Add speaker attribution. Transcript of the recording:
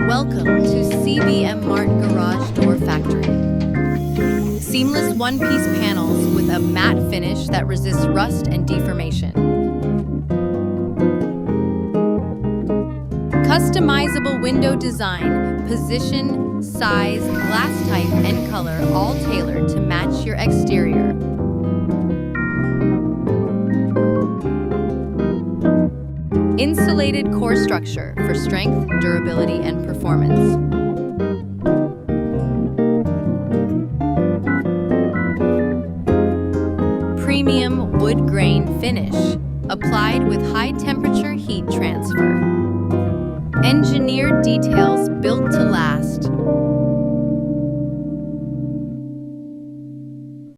Speaker 1: Welcome to CBMmart Garage Door Factory. Seamless one-piece panels with a matte finish that resists rust and deformation. Customizable window design, position, size, glass type, and color all tailored to match your exterior. Insulated core structure for strength, durability, and performance. Premium wood grain finish, applied with high temperature heat transfer. Engineered details built to last.